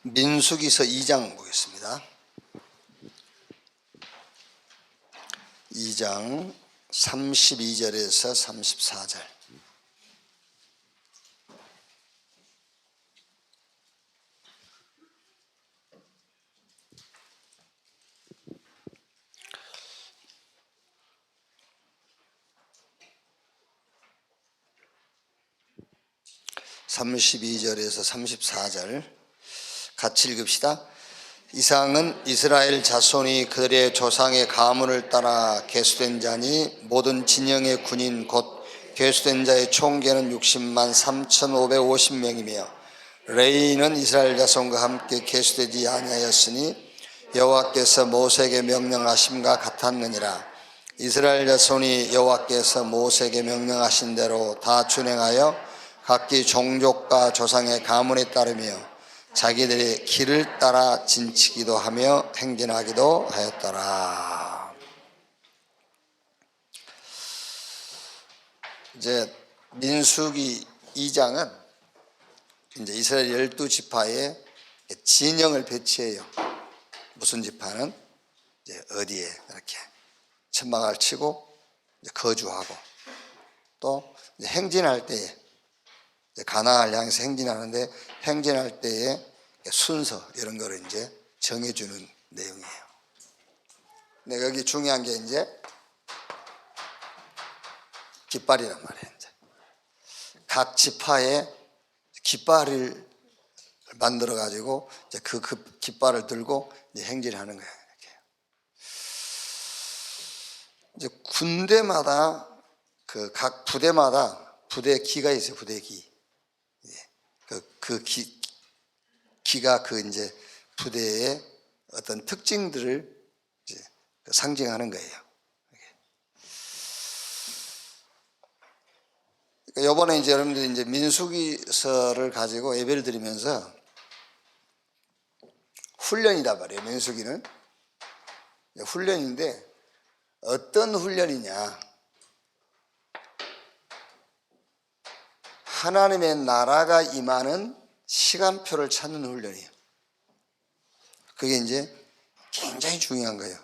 민수기서 2장 보겠습니다. 2장 32절에서 34절. (32절에서 34절) 같이 읽읍시다. 이상은 이스라엘 자손이 그들의 조상의 가문을 따라 계수된 자니 모든 진영의 군인 곧 계수된 자의 총계는 60만 3,550명이며 레위인은 이스라엘 자손과 함께 계수되지 아니하였으니 여호와께서 모세에게 명령하심과 같았느니라. 이스라엘 자손이 여호와께서 모세에게 명령하신 대로 다 준행하여 각기 종족과 조상의 가문에 따르며 자기들의 길을 따라 진치기도 하며 행진하기도 하였더라. 이제 민수기 2장은 이제 이스라엘 12지파의 진영을 배치해요. 무슨 지파는 이제 어디에 이렇게 천막을 치고 이제 거주하고, 또 이제 행진할 때에 가나안을 향해서 행진하는데 행진할 때의 순서 이런 거를 이제 정해주는 내용이에요. 근데 여기 중요한 게 이제 깃발이란 말이에요. 이제 각 지파의 깃발을 만들어 가지고 이제 그 깃발을 들고 이제 행진하는 거예요. 이렇게. 이제 군대마다 그 각 부대마다 부대 기가 있어요. 부대 기. 기가 그 이제 부대의 어떤 특징들을 이제 상징하는 거예요. 그러니까 이번에 이제 여러분들이 이제 민수기서를 가지고 예배를 드리면서 훈련이다 말이에요. 민수기는 훈련인데 어떤 훈련이냐? 하나님의 나라가 임하는 시간표를 찾는 훈련이에요. 그게 이제 굉장히 중요한 거예요.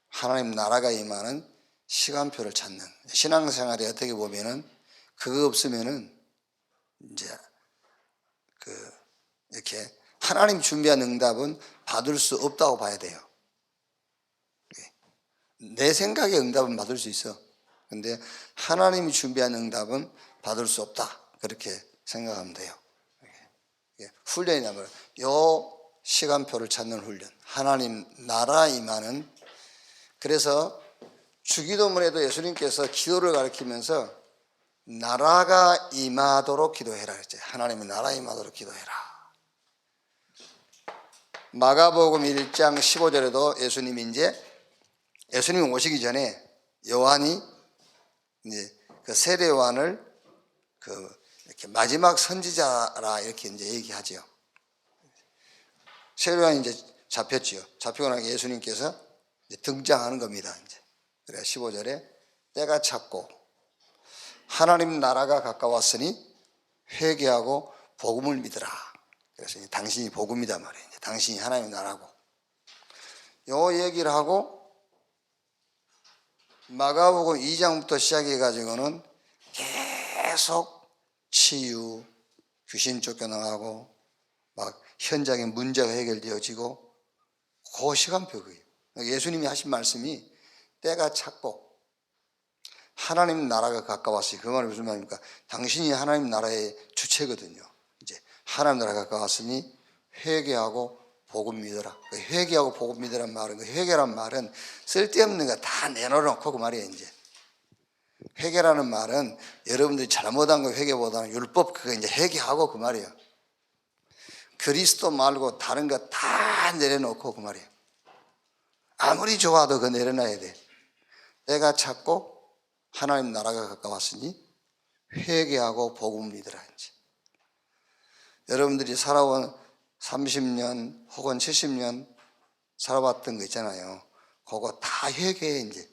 하나님 나라가 임하는 시간표를 찾는. 신앙생활에 어떻게 보면은 그거 없으면은 이제 이렇게 하나님 준비한 응답은 받을 수 없다고 봐야 돼요. 내 생각의 응답은 받을 수 있어. 근데 하나님이 준비한 응답은 받을 수 없다. 그렇게 생각하면 돼요. 훈련이냐면 요 시간표를 찾는 훈련. 하나님 나라 임하는. 그래서 주기도문에도 예수님께서 기도를 가르치면서 나라가 임하도록 기도해라 그랬죠. 하나님의 나라 임하도록 기도해라. 마가복음 1장 15절에도 예수님이 오시기 전에 요한이 이제 그 세례 요한을 이렇게 마지막 선지자라 이렇게 이제 얘기하죠. 세례 요한이 이제 잡혔지요. 잡히고 나서 예수님께서 이제 등장하는 겁니다. 이제 그래 15절에 때가 찼고 하나님 나라가 가까웠으니 회개하고 복음을 믿으라. 그래서 이제 당신이 복음이다 말이에요. 이제 당신이 하나님 나라고. 요 얘기를 하고 마가복음 2장부터 시작해 가지고는 계속 치유, 귀신 쫓겨나가고 막 현장의 문제가 해결되어지고 그 시간표예요. 예수님이 하신 말씀이 때가 찼고 하나님 나라가 가까웠으니 그 말은 무슨 말입니까? 당신이 하나님 나라의 주체거든요. 이제 하나님 나라가 가까웠으니 회개하고 복음 믿어라. 회개하고 복음 믿으란 말은 회개란 말은 쓸데없는 거 다 내놓고 그 말이에요. 이제 회개라는 말은 여러분들이 잘못한 거 회개보다는 율법 그거 이제 회개하고 그 말이에요. 그리스도 말고 다른 거 다 내려놓고 그 말이에요. 아무리 좋아도 그거 내려놔야 돼. 때가 찼고 하나님 나라가 가까웠으니 회개하고 복음 믿으라. 이제 여러분들이 살아온 30년 혹은 70년 살아봤던 거 있잖아요. 그거 다 회개해 이제.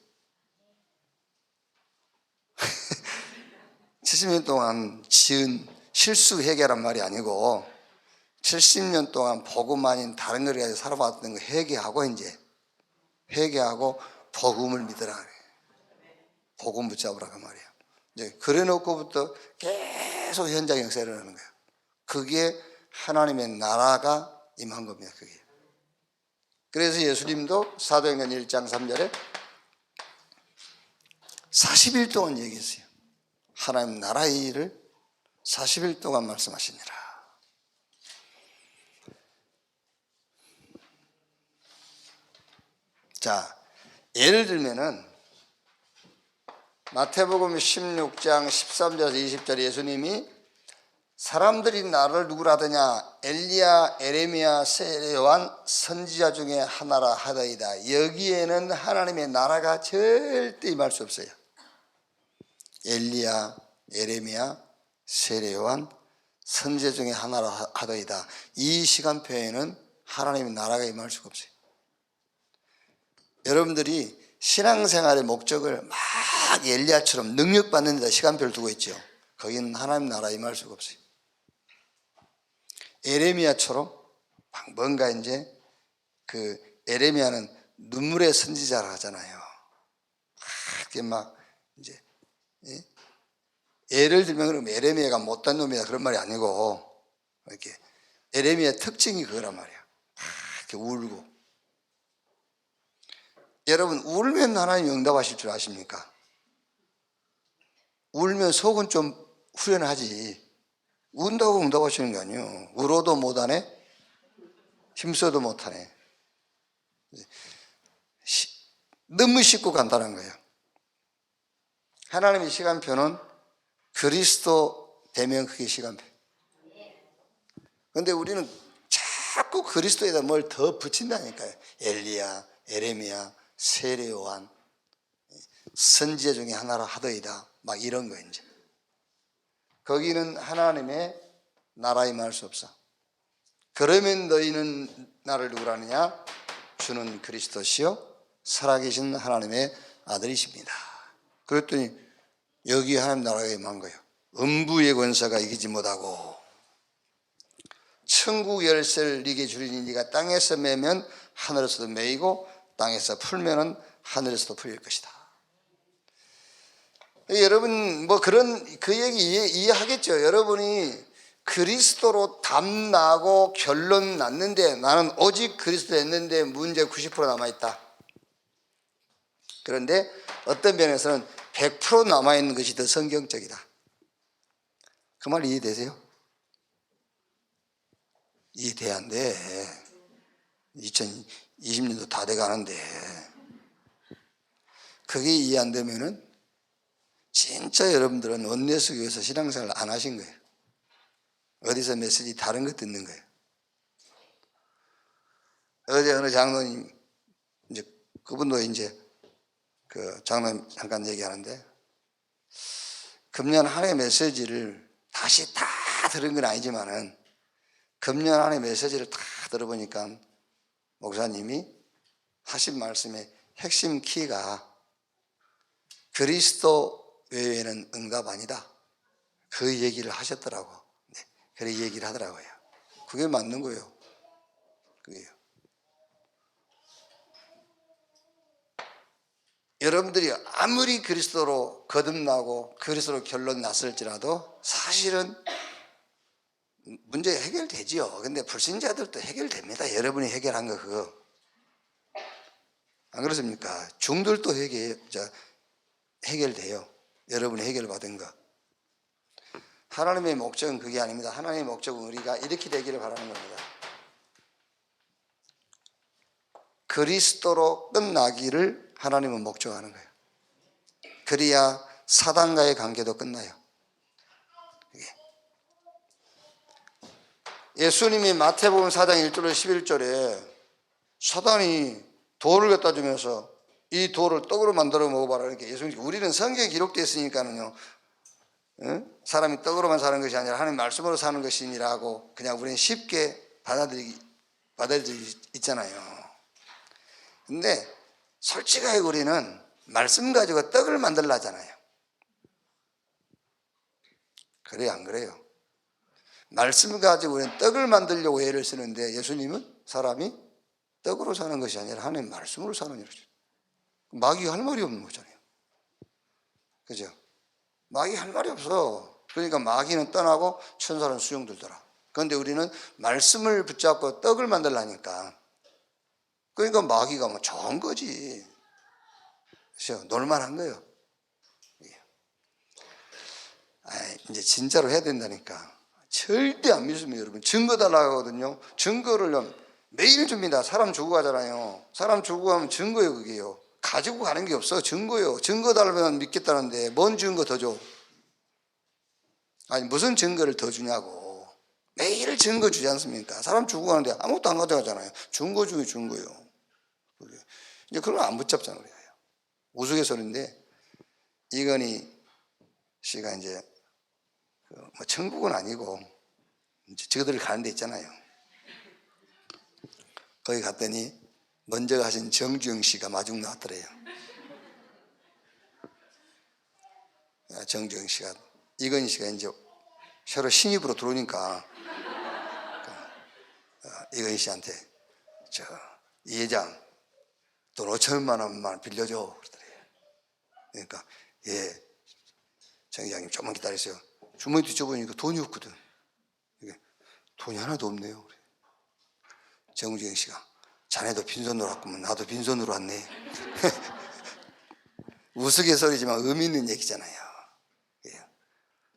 70년 동안 지은 실수 회개란 말이 아니고 70년 동안 복음 아닌 다른 걸 가지고 살아왔던 거 회개하고 이제 회개하고 복음을 믿으라 그래. 복음 붙잡으라 그 말이야. 이제 그래 놓고부터 계속 현장 역사를 하는 거야. 그게 하나님의 나라가 임한 겁니다. 그게. 그래서 예수님도 사도행전 1장 3절에 40일 동안 얘기했어요. 하나님 나라의 일을 40일 동안 말씀하시니라. 자, 예를 들면은 마태복음 16장 13절에서 20절에 예수님이 사람들이 나를 누구라 하더냐 엘리야 에레미야 세례요한 선지자 중에 하나라 하더이다. 여기에는 하나님의 나라가 절대 임할 수 없어요. 엘리야 에레미야 세례요한 선지자 중에 하나라 하더이다. 이 시간표에는 하나님의 나라가 임할 수가 없어요. 여러분들이 신앙생활의 목적을 막 엘리야처럼 능력받는 데다 시간표를 두고 있죠. 거기는 하나님 나라에 임할 수가 없어요. 에레미야처럼 뭔가 이제 그 에레미야는 눈물의 선지자라 하잖아요. 그게 막 이제 예를 들면 그럼 에레미야가 못된 놈이다 그런 말이 아니고 이렇게 에레미야 특징이 그거란 말이야. 이렇게 울고. 여러분 울면 하나님 응답하실 줄 아십니까? 울면 속은 좀 후련하지. 운다고 응답하시는 게 아니에요. 울어도 못하네, 힘써도 못하네. 너무 쉽고 간단한 거예요. 하나님의 시간표는 그리스도 되면 그게 시간표. 그런데 우리는 자꾸 그리스도에다 뭘 더 붙인다니까요. 엘리야, 에레미야, 세례요한, 선지자 중에 하나라 하더이다. 막 이런 거 이제. 거기는 하나님의 나라에 임할 수 없어. 그러면 너희는 나를 누구라 하느냐? 주는 그리스도시요 살아계신 하나님의 아들이십니다. 그랬더니 여기 하나님 나라가 임한 거예요. 음부의 권세가 이기지 못하고 천국 열쇠를 네게 주리니 네가 땅에서 매면 하늘에서도 매이고 땅에서 풀면은 하늘에서도 풀릴 것이다. 여러분 뭐 그런 그 얘기 이해하겠죠. 여러분이 그리스도로 담나고 결론 났는데 나는 오직 그리스도 했는데 문제 90% 남아있다. 그런데 어떤 면에서는 100% 남아있는 것이 더 성경적이다. 그 말 이해되세요? 이해돼야 안 돼. 2020년도 다 돼가는데 그게 이해 안 되면은 진짜 여러분들은 원내수 교회에서 신앙생활 안 하신 거예요. 어디서 메시지 다른 거 듣는 거예요. 어제 어느 장로님, 이제 그분도 이제 그 장로님 잠깐 얘기하는데 금년 한 해 메시지를 다시 다 들은 건 아니지만은 금년 한 해 메시지를 다 들어보니까 목사님이 하신 말씀의 핵심 키가 그리스도 외에는 응답 아니다. 그 얘기를 하셨더라고. 네, 그래 얘기를 하더라고요. 그게 맞는 거예요. 그게요. 여러분들이 아무리 그리스도로 거듭나고 그리스도로 결론 났을지라도 사실은 문제 해결되지요. 근데 불신자들도 해결됩니다. 여러분이 해결한 거 그거. 안 그렇습니까? 중들도 해결돼요. 여러분이 해결받은 거. 하나님의 목적은 그게 아닙니다. 하나님의 목적은 우리가 이렇게 되기를 바라는 겁니다. 그리스도로 끝나기를 하나님은 목적하는 거예요. 그래야 사단과의 관계도 끝나요. 예수님이 마태복음 4장 1절에서 11절에 사단이 돌을 갖다 주면서 이 돌을 떡으로 만들어 먹어봐라. 이렇게 예수님이 우리는 성경에 기록되어 있으니까는요. 사람이 떡으로만 사는 것이 아니라 하나님 말씀으로 사는 것이니라고 그냥 우리는 쉽게 받아들이고 있잖아요. 근데 솔직하게 우리는 말씀 가지고 떡을 만들려 하잖아요. 그래요, 안 그래요? 말씀을 가지고 우리는 떡을 만들려고 애를 쓰는데 예수님은 사람이 떡으로 사는 것이 아니라 하나님 말씀으로 사는 일이죠. 마귀가 할 말이 없는 거잖아요. 그죠? 마귀가 할 말이 없어. 그러니까 마귀는 떠나고 천사는 수용들더라. 그런데 우리는 말씀을 붙잡고 떡을 만들라니까. 그러니까 마귀가 뭐 좋은 거지. 그렇죠? 놀만한 거예요. 이제 진짜로 해야 된다니까. 절대 안 믿으면 여러분 증거 달라고 하거든요. 증거를 매일 줍니다. 사람 주고 가잖아요. 사람 주고 가면 증거예요. 그게요. 가지고 가는 게 없어. 증거요. 증거 달면 믿겠다는데 뭔 증거 더 줘? 아니 무슨 증거를 더 주냐고. 매일 증거 주지 않습니까? 사람 주고 가는데 아무것도 안 가져가잖아요. 증거 중에 증거요. 이제 그런 거 안 붙잡잖아요. 우스갯소리인데 이건희 씨가 이제 뭐 천국은 아니고 이제 저들을 가는 데 있잖아요. 거기 갔더니 먼저 가신 정주영 씨가 마중 나왔더래요. 정주영 씨가 이건희 씨가 이제 새로 신입으로 들어오니까 이건희 씨한테 이 회장 돈 5천만 원만 빌려줘 그러더래요. 그러니까 예 정 회장님 조금만 기다리세요. 주머니 뒤져보니까 돈이 없거든. 돈이 하나도 없네요. 정주영 씨가 자네도 빈손으로 왔구만. 나도 빈손으로 왔네. 우스갯소리지만 의미 있는 얘기잖아요.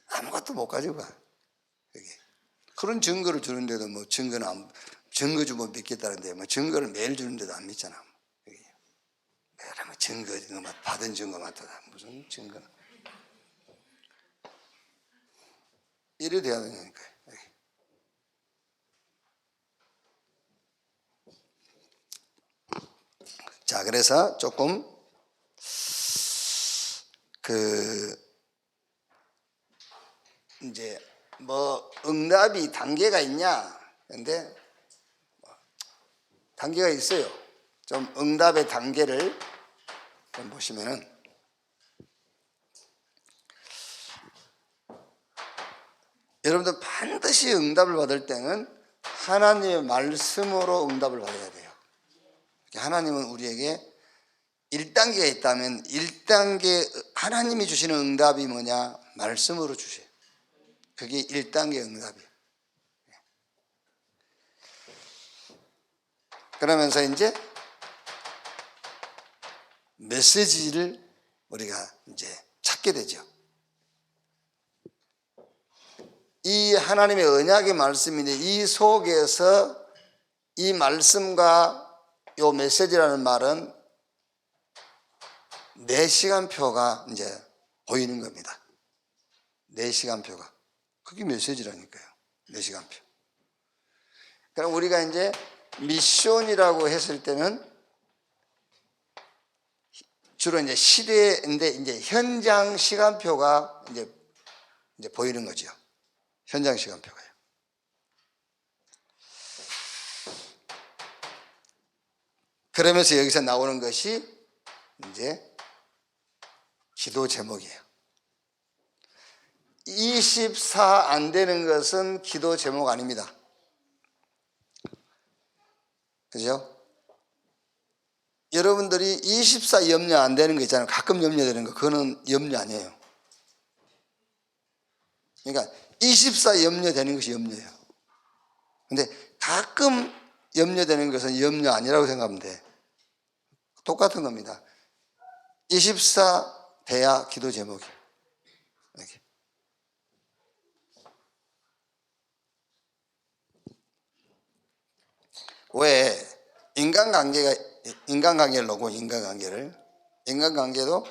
아무것도 못 가지고 가. 그런 증거를 주는데도 뭐 증거 주면 믿겠다는데 뭐 증거를 매일 주는데도 안 믿잖아. 매일 증거 받은 증거만 더 무슨 증거는 이래 돼야 되니까요. 자, 그래서 조금 이제 뭐 응답이 단계가 있냐? 근데 단계가 있어요. 좀 응답의 단계를 좀 보시면은 여러분들 반드시 응답을 받을 때는 하나님의 말씀으로 응답을 받아야 돼요. 하나님은 우리에게 1단계가 있다면 1단계 하나님이 주시는 응답이 뭐냐? 말씀으로 주세요. 그게 1단계 응답이에요. 그러면서 이제 메시지를 우리가 이제 찾게 되죠. 이 하나님의 언약의 말씀인데 이 속에서 이 말씀과 이 메시지라는 말은 4시간표가 이제 보이는 겁니다. 4시간표가. 그게 메시지라니까요. 4시간표. 그럼 우리가 이제 미션이라고 했을 때는 주로 이제 시대인데 이제 현장 시간표가 이제 보이는 거죠. 현장 시간표가요. 그러면서 여기서 나오는 것이 이제 기도 제목이에요. 24 안 되는 것은 기도 제목 아닙니다. 그죠? 여러분들이 24 염려 안 되는 거 있잖아요. 가끔 염려되는 거. 그거는 염려 아니에요. 그러니까 24 염려되는 것이 염려예요. 근데 가끔 염려되는 것은 염려 아니라고 생각하면 돼. 똑같은 겁니다. 24 돼야 기도 제목이에요. 이렇게. 왜 인간관계를 놓고 인간관계도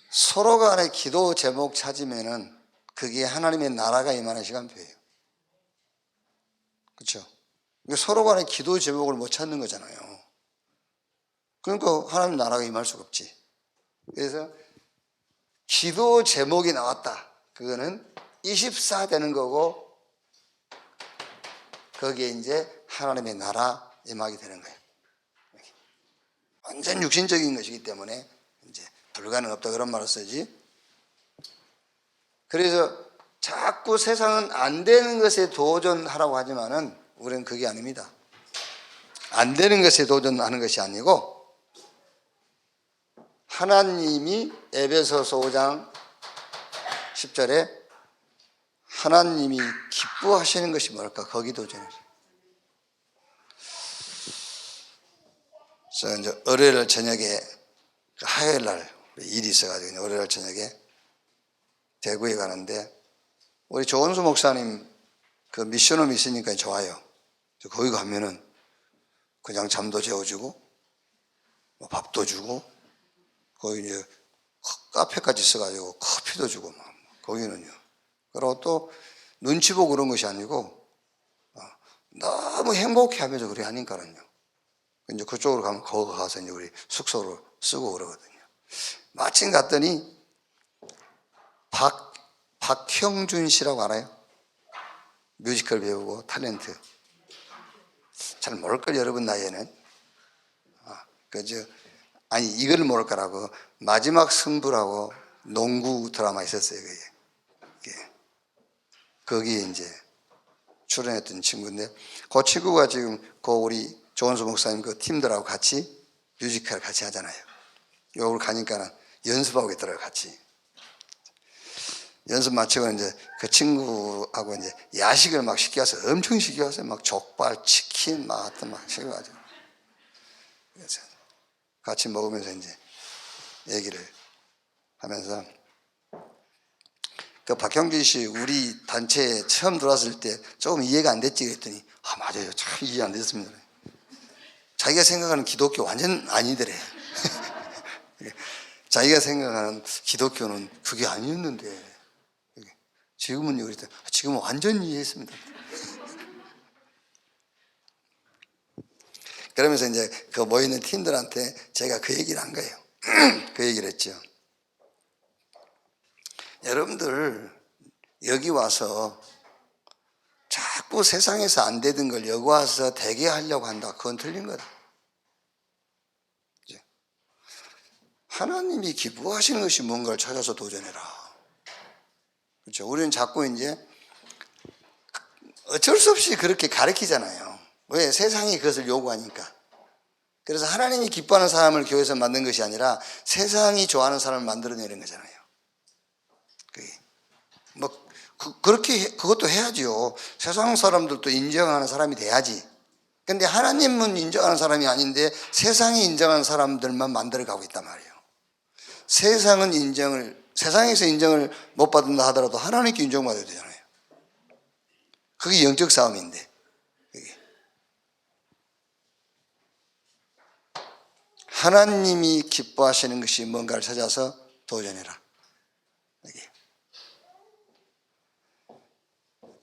서로 간의 기도 제목 찾으면은 그게 하나님의 나라가 임하는 시간표예요. 그렇죠? 서로 간의 기도 제목을 못 찾는 거잖아요. 그러니까 하나님 나라가 임할 수가 없지. 그래서 기도 제목이 나왔다. 그거는 24 되는 거고 거기에 이제 하나님의 나라 임하게 되는 거예요. 완전 육신적인 것이기 때문에 이제 불가능 없다 그런 말을 쓰지. 그래서 자꾸 세상은 안 되는 것에 도전하라고 하지만은 우리는 그게 아닙니다. 안 되는 것에 도전하는 것이 아니고 하나님이 에베소서 5장 10절에 하나님이 기뻐하시는 것이 뭘까? 거기 도전해요. 그래서 이제 월요일 저녁에 화요일 날 일이 있어가지고 월요일 저녁에 대구에 가는데 우리 조원수 목사님 그 미션홈이 있으니까 좋아요. 거기 가면은 그냥 잠도 재워주고 뭐 밥도 주고 거기 이제 카페까지 있어가지고 커피도 주고 막 거기는요. 그리고 또 눈치 보고 그런 것이 아니고 너무 행복해하면서 그래 하니까는요. 이제 그쪽으로 가면 거기 가서 이제 우리 숙소로 쓰고 그러거든요. 마침 갔더니 박형준 씨라고 알아요? 뮤지컬 배우고 탤런트. 잘 모를 걸 여러분 나이에는. 아니 이걸 모를 거라고 마지막 승부라고 농구 드라마 있었어요. 그게. 거기에 이제 출연했던 친구인데 그 친구가 지금 그 우리 조원수 목사님 그 팀들하고 같이 뮤지컬 같이 하잖아요. 여기 가니까 연습하고 있더라고요. 같이. 연습 마치고 이제 그 친구하고 이제 야식을 막 시켜서 엄청 시켜서 막 족발, 치킨 막 시켜가지고 그래서 같이 먹으면서 이제 얘기를 하면서 그 박형준 씨 우리 단체에 처음 들어왔을 때 조금 이해가 안 됐지 그랬더니 맞아요. 참 이해 안 됐습니다. 자기가 생각하는 기독교 완전 아니더래. 자기가 생각하는 기독교는 그게 아니었는데 지금은요 그랬더니 지금은 완전 이해했습니다. 그러면서 이제 그 모이는 팀들한테 제가 그 얘기를 한 거예요. 그 얘기를 했죠. 여러분들 여기 와서 자꾸 세상에서 안 되던 걸 여기 와서 되게 하려고 한다. 그건 틀린 거다. 하나님이 기뻐하시는 것이 뭔가를 찾아서 도전해라. 그렇죠. 우리는 자꾸 이제 어쩔 수 없이 그렇게 가르치잖아요. 왜? 세상이 그것을 요구하니까. 그래서 하나님이 기뻐하는 사람을 교회에서 만든 것이 아니라 세상이 좋아하는 사람을 만들어내는 거잖아요. 그렇게 그것도 해야죠. 세상 사람들도 인정하는 사람이 돼야지. 근데 하나님은 인정하는 사람이 아닌데 세상이 인정하는 사람들만 만들어가고 있단 말이에요. 세상에서 인정을 못 받는다 하더라도 하나님께 인정받아야 되잖아요. 그게 영적 싸움인데. 하나님이 기뻐하시는 것이 뭔가를 찾아서 도전해라.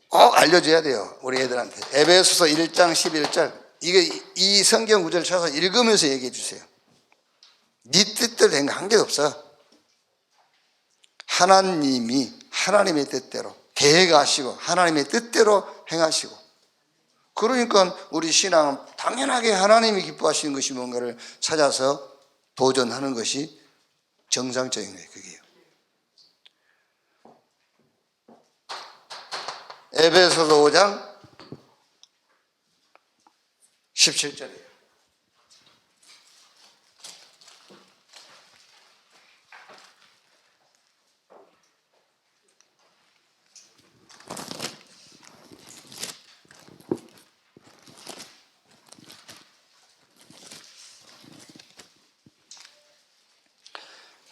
꼭 알려줘야 돼요. 우리 애들한테. 에베소서 1장 11절. 이 성경 구절을 찾아서 읽으면서 얘기해 주세요. 네 뜻대로 된 거 한 개도 없어. 하나님이 하나님의 뜻대로 계획하시고 하나님의 뜻대로 행하시고 그러니까 우리 신앙은 당연하게 하나님이 기뻐하시는 것이 뭔가를 찾아서 도전하는 것이 정상적인 거예요. 그게요. 에베소서 5장 17절이에요.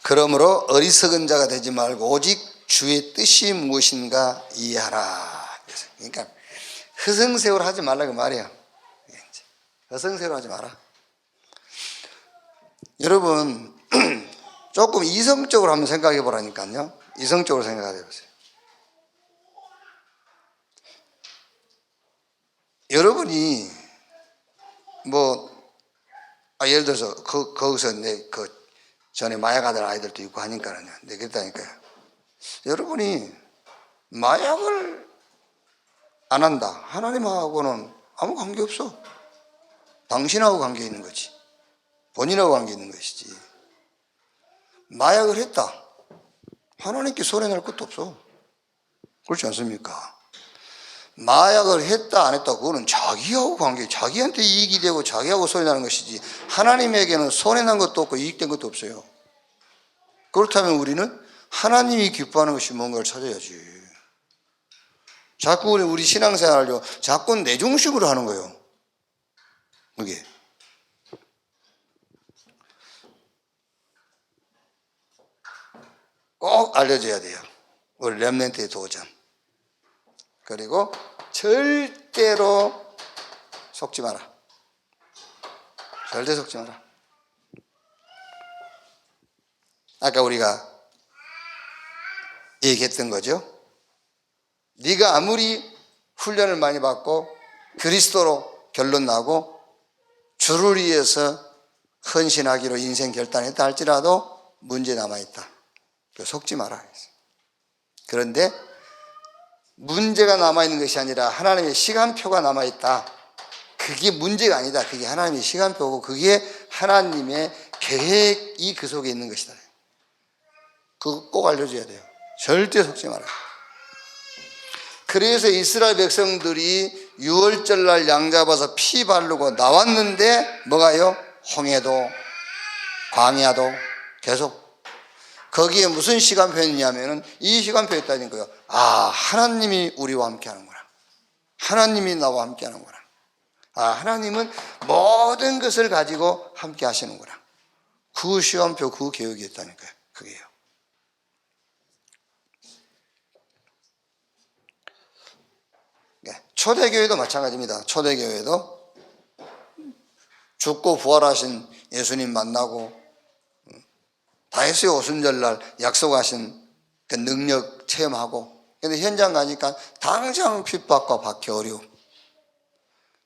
그러므로 어리석은 자가 되지 말고 오직 주의 뜻이 무엇인가 이해하라. 그러니까 허송세월 하지 말라고 말이에요. 허송세월 하지 마라. 여러분 조금 이성적으로 한번 생각해 보라니까요. 이성적으로 생각해 보세요. 여러분이 예를 들어서 거기서 전에 마약하던 아이들도 있고 하니까요. 네, 그랬다니까요. 여러분이 마약을 안 한다. 하나님하고는 아무 관계 없어. 당신하고 관계 있는 거지. 본인하고 관계 있는 것이지. 마약을 했다. 하나님께 소리 낼 것도 없어. 그렇지 않습니까? 마약을 했다 안 했다 그거는 자기하고 관계, 자기한테 이익이 되고 자기하고 손해나는 것이지 하나님에게는 손해난 것도 없고 이익된 것도 없어요. 그렇다면 우리는 하나님이 기뻐하는 것이 뭔가를 찾아야지. 자꾸 우리 신앙생활을요, 자꾸 내 중심으로 하는 거예요. 그게. 꼭 알려줘야 돼요. 우리 렘넌트의 도전. 그리고 절대로 속지 마라. 절대 속지 마라. 아까 우리가 얘기했던 거죠. 네가 아무리 훈련을 많이 받고 그리스도로 결론 나고 주를 위해서 헌신하기로 인생 결단했다 할지라도 문제 남아있다. 속지 마라. 그런데 문제가 남아있는 것이 아니라 하나님의 시간표가 남아있다. 그게 문제가 아니다. 그게 하나님의 시간표고 그게 하나님의 계획이 그 속에 있는 것이다. 그거 꼭 알려줘야 돼요. 절대 속지 마라. 그래서 이스라엘 백성들이 유월절날 양 잡아서 피 바르고 나왔는데 뭐가요? 홍해도 광야도 계속 거기에 무슨 시간표였냐면은 이 시간표였다니까요. 아, 하나님이 우리와 함께 하는구나. 하나님이 나와 함께 하는구나. 아, 하나님은 모든 것을 가지고 함께 하시는구나. 그 시간표, 그 계획이었다니까요. 그게요. 초대교회도 마찬가지입니다. 초대교회도 죽고 부활하신 예수님 만나고 다윗의 오순절날 약속하신 그 능력 체험하고, 근데 현장 가니까 당장 핍박과 박해 어려움.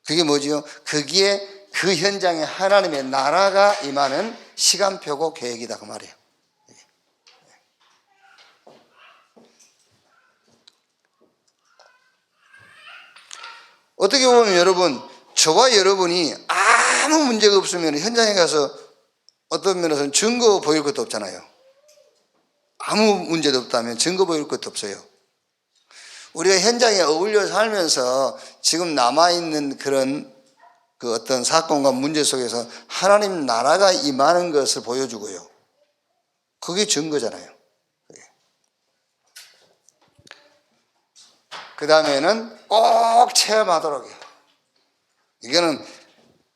그게 뭐지요? 그게 그 현장에 하나님의 나라가 임하는 시간표고 계획이다 그 말이에요. 어떻게 보면 여러분, 저와 여러분이 아무 문제가 없으면 현장에 가서 어떤 면에서는 증거 보일 것도 없잖아요. 아무 문제도 없다면 증거 보일 것도 없어요. 우리가 현장에 어울려 살면서 지금 남아있는 그런 그 어떤 사건과 문제 속에서 하나님 나라가 임하는 것을 보여주고요. 그게 증거잖아요. 그 다음에는 꼭 체험하도록 해요. 이거는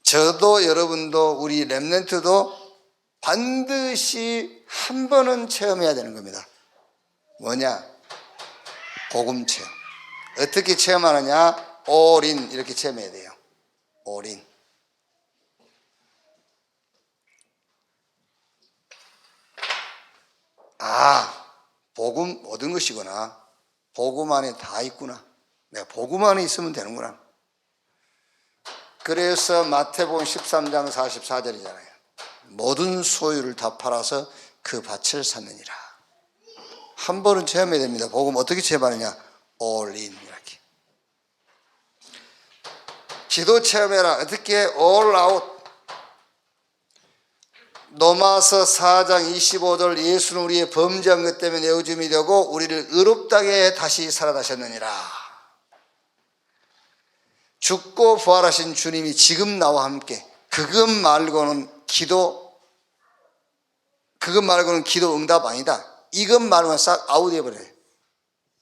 저도 여러분도 우리 렘넌트도 반드시 한 번은 체험해야 되는 겁니다. 뭐냐? 복음 체험. 어떻게 체험하느냐? 올인 이렇게 체험해야 돼요. 올인. 아, 복음 모든 것이구나. 복음 안에 다 있구나. 내가 복음 안에 있으면 되는구나. 그래서 마태복음 13장 44절이잖아요. 모든 소유를 다 팔아서 그 밭을 샀느니라. 한 번은 체험해야 됩니다. 복음 어떻게 체험하느냐? all in 이렇게. 기도 체험해라. 어떻게? all out. 로마서 4장 25절 예수는 우리의 범죄한 것 때문에 내어줌이 되고 우리를 의롭다게 다시 살아나셨느니라. 죽고 부활하신 주님이 지금 나와 함께 그것 말고는 기도 응답 아니다. 이것 말고는 싹 아웃해버려요.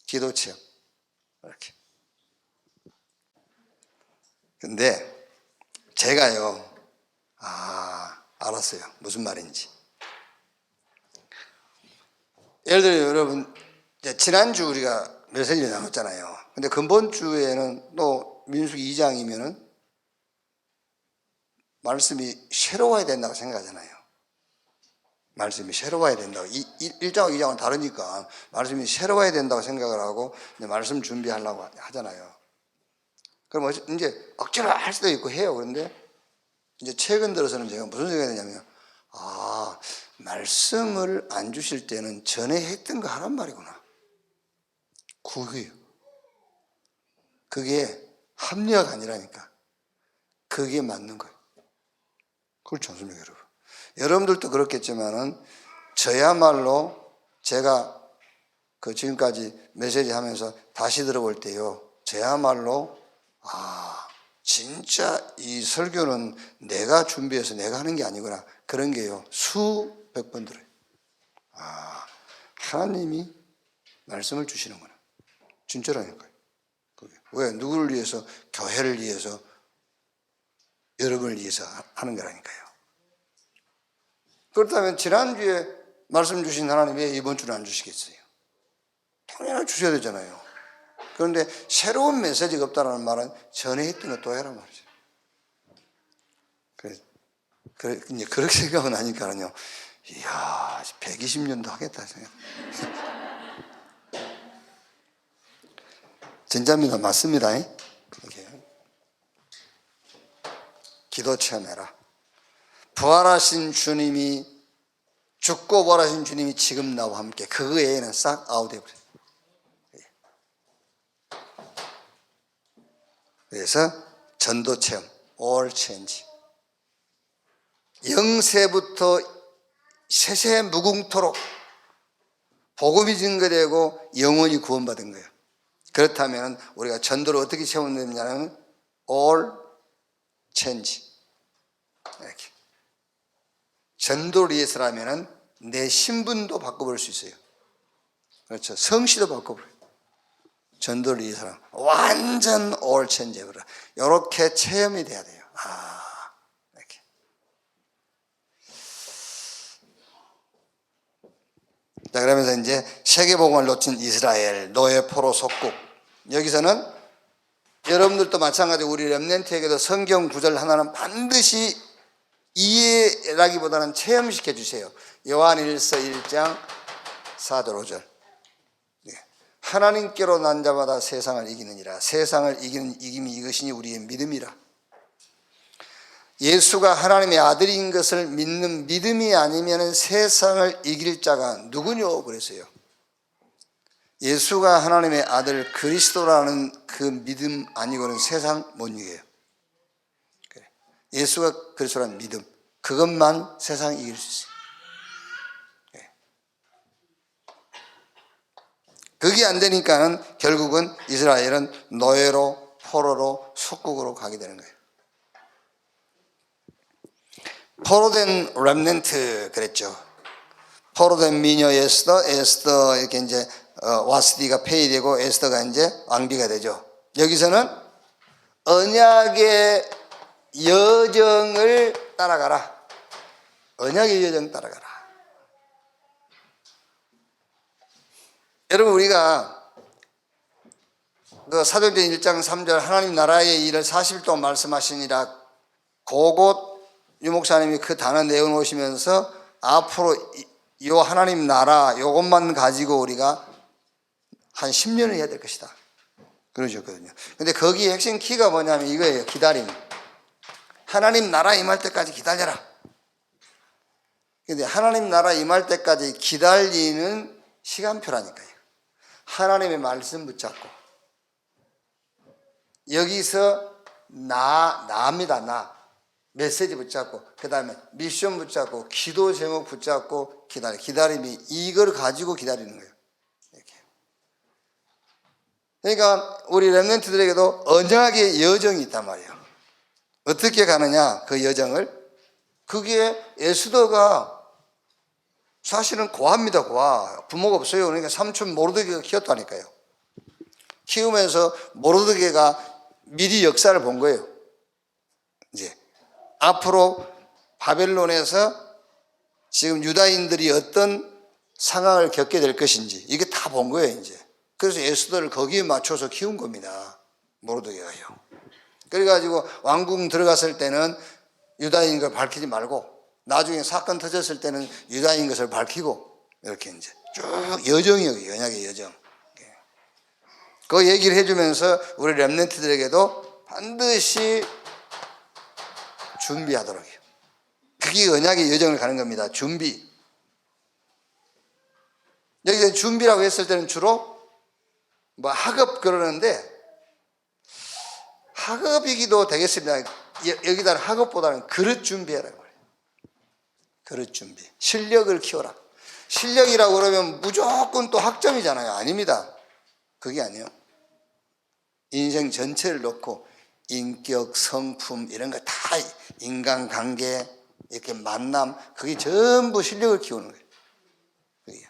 기도 체험 이렇게. 근데 제가요, 알았어요. 무슨 말인지. 예를 들어 여러분, 지난주 우리가 메시지를 나눴잖아요. 근데 근본주에는 또 민수기 2장이면은 말씀이 새로워야 된다고 생각하잖아요. 말씀이 새로워야 된다고. 1장하고 2장은 다르니까 말씀이 새로워야 된다고 생각을 하고 말씀 준비하려고 하잖아요. 그럼 이제 억지로 할 수도 있고 해요. 그런데 이제 최근 들어서는 제가 무슨 생각이 드냐면, 말씀을 안 주실 때는 전에 했던 거 하란 말이구나. 그게 합리화가 아니라니까. 그게 맞는 거예요. 그렇지 않습니까, 여러분? 여러분들도 그렇겠지만은 저야말로 제가 그 지금까지 메시지 하면서 다시 들어볼 때요, 저야말로 진짜 이 설교는 내가 준비해서 내가 하는 게 아니구나, 그런 게요 수백 번 들어요. 하나님이 말씀을 주시는구나, 진짜라니까요. 그게 왜? 누구를 위해서? 교회를 위해서, 여러분을 위해서 하는 거라니까요. 그렇다면 지난주에 말씀 주신 하나님 왜 이번 주는 안 주시겠어요? 당연히 주셔야 되잖아요. 그런데 새로운 메시지가 없다는 말은 전에 했던 거 또 해란 말이죠. 이제 그렇게 생각은 하니까요, 이야, 120년도 하겠다 생각. 진짜입니다. 맞습니다. 이렇게. 기도 체험해라. 부활하신 주님이, 죽고 부활하신 주님이 지금 나와 함께, 그거 외에는 싹 아웃해버려요. 그래서 전도 체험, all change. 영세부터 세세 무궁토록 복음이 증거되고 영원히 구원받은 거예요. 그렇다면 우리가 전도를 어떻게 체험되느냐는 all change. 이렇게. 전도를 위해서라면 내 신분도 바꿔볼 수 있어요. 그렇죠. 성씨도 바꿔버려요. 전도를 위해서는 완전 all change 해버려. 이렇게 체험이 돼야 돼요. 이렇게. 자, 그러면서 이제 세계복음을 놓친 이스라엘, 노예 포로 속국. 여기서는 여러분들도 마찬가지로 우리 렘넌트에게도 성경 구절 하나는 반드시 이해라기보다는 체험시켜 주세요. 요한일서 1장 4절 5절. 하나님께로 난 자마다 세상을 이기느니라. 세상을 이기는 이김이 이것이니 우리의 믿음이라. 예수가 하나님의 아들인 것을 믿는 믿음이 아니면 세상을 이길 자가 누구뇨 그랬어요. 예수가 하나님의 아들 그리스도라는 그 믿음 아니고는 세상 못 이겨요. 예수가 그리스도라는 믿음, 그것만 세상 이길 수 있어요. 그게 안 되니까는 결국은 이스라엘은 노예로, 포로로, 속국으로 가게 되는 거예요. 포로된 렘넌트 그랬죠. 포로된 미녀 에스더 이렇게 이제 와스디가 폐위되고 에스더가 이제 왕비가 되죠. 여기서는 언약의 여정을 따라가라. 언약의 여정 따라가라. 여러분, 우리가 그 사도행전 1장 3절 하나님 나라의 일을 40일 동안 말씀하시니라, 그곳 유목사님이 그 단어 내용 오시면서 앞으로 이 하나님 나라 이것만 가지고 우리가 한 10년을 해야 될 것이다 그러셨거든요. 근데 거기에 핵심 키가 뭐냐면 이거예요. 기다림. 하나님 나라 임할 때까지 기다려라. 근데 하나님 나라 임할 때까지 기다리는 시간표라니까요. 하나님의 말씀 붙잡고, 여기서 나입니다. 나 메시지 붙잡고, 그 다음에 미션 붙잡고, 기도 제목 붙잡고 기다림이 이걸 가지고 기다리는 거예요. 이렇게. 그러니까 우리 렘넌트들에게도 언약의 여정이 있단 말이에요. 어떻게 가느냐 그 여정을. 그게 에스더가 사실은 고아입니다. 고아. 부모가 없어요. 그러니까 삼촌 모르드게가 키웠다니까요. 키우면서 모르드게가 미리 역사를 본 거예요. 이제 앞으로 바벨론에서 지금 유다인들이 어떤 상황을 겪게 될 것인지 이게 다 본 거예요. 이제 그래서 에스더를 거기에 맞춰서 키운 겁니다. 모르드게가요. 그래가지고 왕궁 들어갔을 때는 유다인인 걸 밝히지 말고, 나중에 사건 터졌을 때는 유다인 것을 밝히고, 이렇게 이제 쭉 여정이에요. 언약의 여정. 그 얘기를 해주면서 우리 렘넌트들에게도 반드시 준비하도록 해요. 그게 언약의 여정을 가는 겁니다. 준비. 여기서 준비라고 했을 때는 주로 뭐 학업 그러는데, 학업이기도 되겠습니다. 여기다 학업보다는 그릇 준비해라. 그릇 준비. 실력을 키워라. 실력이라고 그러면 무조건 또 학점이잖아요. 아닙니다. 그게 아니에요. 인생 전체를 놓고 인격, 성품 이런 거 다, 인간관계, 이렇게 만남, 그게 전부 실력을 키우는 거예요. 그게요.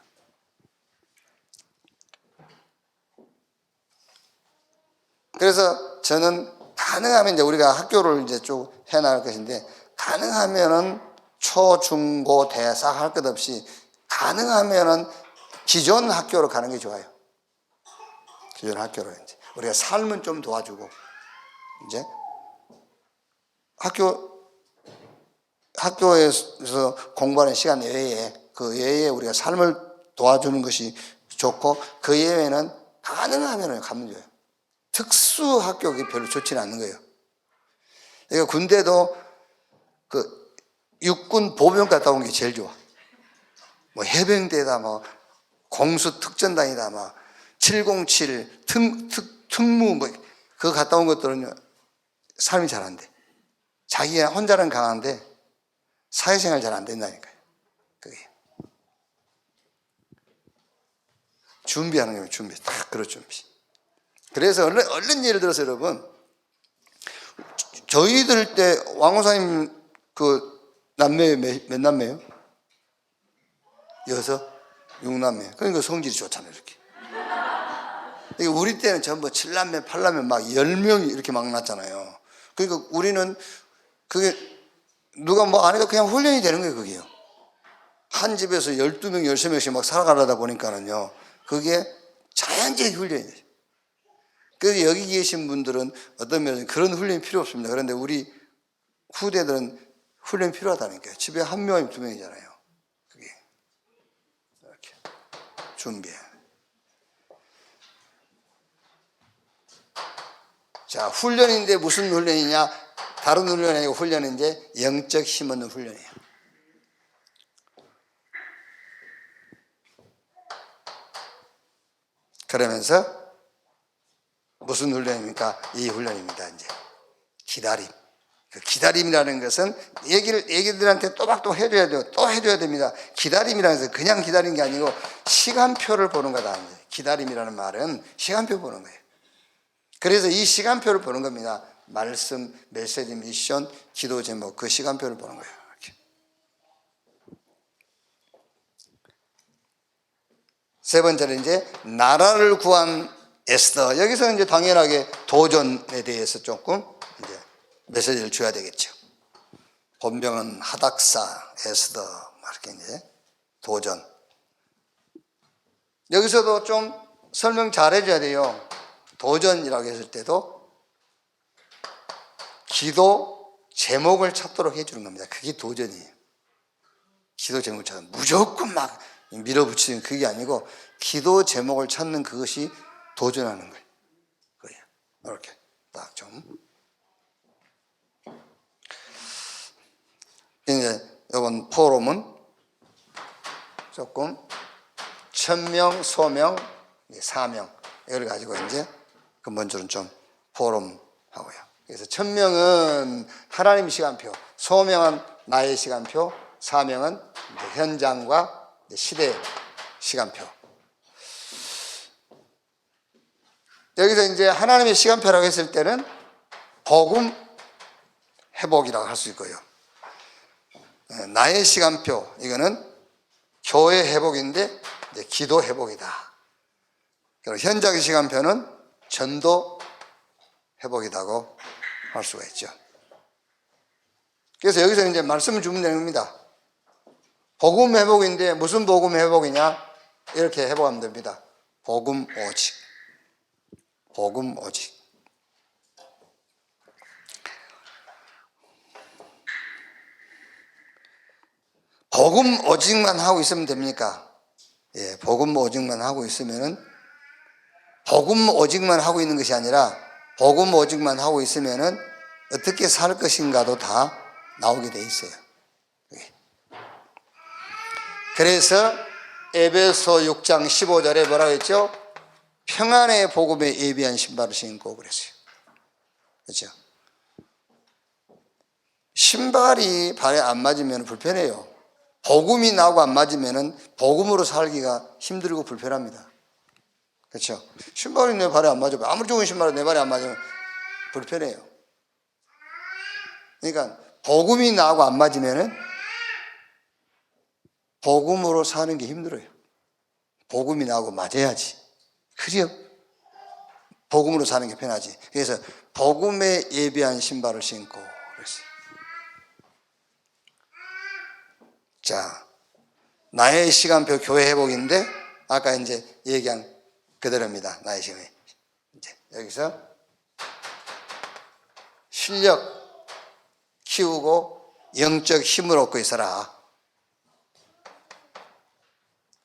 그래서 저는 가능하면 이제 우리가 학교를 이제 쭉 해나갈 것인데, 가능하면은 초, 중, 고, 대 싹 할 것 없이 가능하면은 기존 학교로 가는 게 좋아요. 기존 학교로 이제 우리가 삶은 좀 도와주고, 이제 학교에서 공부하는 시간 외에 그 외에 우리가 삶을 도와주는 것이 좋고, 그 예외는 가능하면 가면 돼요. 특수 학교가 별로 좋지는 않는 거예요. 그러니까 군대도 그 육군 보병 갔다 온 게 제일 좋아. 뭐 해병대다, 뭐 공수 특전단이다, 막 707 특무 뭐 그거 갔다 온 것들은 삶이 잘 안 돼. 자기가 혼자는 강한데 사회생활 잘 안 된다니까요. 그게 준비하는 거예요. 준비, 딱 그런 준비. 그래서 얼른 예를 들어서 여러분, 저희들 때 왕호사님 그 남매 몇 남매요? 6, 6남매. 그러니까 성질이 좋잖아요, 이렇게. 우리 때는 전부 7남매, 8남매 막 10명이 이렇게 막 났잖아요. 그러니까 우리는 그게 누가 뭐 안 해도 그냥 훈련이 되는 거예요, 그게요. 한 집에서 12명, 13명씩 막 살아가려다 보니까는요, 그게 자연적인 훈련이 돼요. 그래서 여기 계신 분들은 어떤 면에서 그런 훈련이 필요 없습니다. 그런데 우리 후대들은 훈련이 필요하다니까요. 집에 한 명이면 2명이잖아요. 그게. 이렇게. 준비해. 자, 훈련인데 무슨 훈련이냐? 다른 훈련이 아니고 훈련인데 영적 힘 얻는 훈련이에요. 그러면서 무슨 훈련입니까? 이 훈련입니다. 이제 기다림. 그 기다림이라는 것은 애기들한테 또박또 해줘야 돼요. 또 해줘야 됩니다. 기다림이라는 것은 그냥 기다리는 게 아니고 시간표를 보는 거다. 기다림이라는 말은 시간표 보는 거예요. 그래서 이 시간표를 보는 겁니다. 말씀, 메시지, 미션, 기도 제목, 그 시간표를 보는 거예요. 이렇게. 세 번째는 이제 나라를 구한 에스더. 여기서 이제 당연하게 도전에 대해서 조금 이제 메시지를 줘야 되겠죠. 본명은 하닥사, 에스더, 이렇게 이제 도전. 여기서도 좀 설명 잘 해줘야 돼요. 도전이라고 했을 때도 기도 제목을 찾도록 해주는 겁니다. 그게 도전이에요. 기도 제목을 찾는, 무조건 막 밀어붙이는 그게 아니고 기도 제목을 찾는 그것이 도전하는 거예요. 이렇게 딱 좀. 이제 이번 포럼은 조금 천명, 소명, 사명 이걸 가지고 이제 근본적으로 좀 포럼 하고요. 그래서 천명은 하나님 시간표, 소명은 나의 시간표, 사명은 현장과 시대 시간표. 여기서 이제 하나님의 시간표라고 했을 때는 복음 회복이라고 할 수 있고요. 나의 시간표, 이거는 교회 회복인데 이제 기도 회복이다. 그리고 현장의 시간표는 전도 회복이라고 할 수가 있죠. 그래서 여기서 이제 말씀을 주면 되는 겁니다. 복음 회복인데 무슨 복음 회복이냐? 이렇게 회복하면 됩니다. 복음 오직. 복음 오직. 복음 오직만 하고 있으면 됩니까? 예, 복음 오직만 하고 있으면은, 복음 오직만 하고 있는 것이 아니라 복음 오직만 하고 있으면은 어떻게 살 것인가도 다 나오게 돼 있어요. 그래서 에베소 6장 15절에 뭐라고 했죠? 평안의 복음에 예비한 신발을 신고 그랬어요. 그렇죠? 신발이 발에 안 맞으면 불편해요. 복음이 나하고 안 맞으면은 복음으로 살기가 힘들고 불편합니다. 그렇죠? 신발이 내 발에 안 맞아요. 아무리 좋은 신발이 내 발에 안 맞으면 불편해요. 그러니까 복음이 나하고 안 맞으면은 복음으로 사는 게 힘들어요. 복음이 나하고 맞아야지. 그래야 복음으로 사는 게 편하지. 그래서 복음에 예비한 신발을 신고 그랬어요. 자, 나의 시간표 교회 회복인데 아까 이제 얘기한 그대로입니다. 나의 시간. 이제 여기서 실력 키우고 영적 힘을 얻고 있어라.